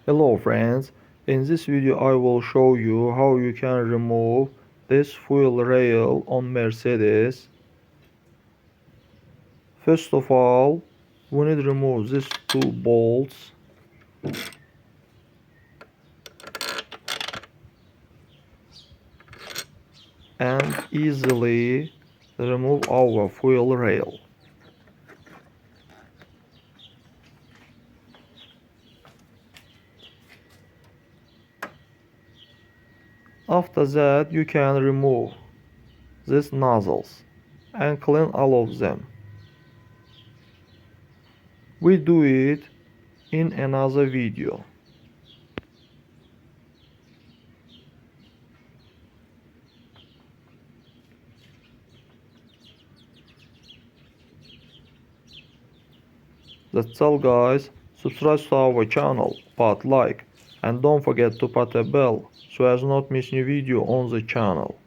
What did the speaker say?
Hello friends, in this video I will show you how you can remove this fuel rail on Mercedes. First of all, we need to remove these two bolts and easily remove our fuel rail. After that, you can remove these nozzles and clean all of them. We do it in another video. That's all guys, subscribe to our channel, put like, and don't forget to put a bell so as not miss new video on the channel.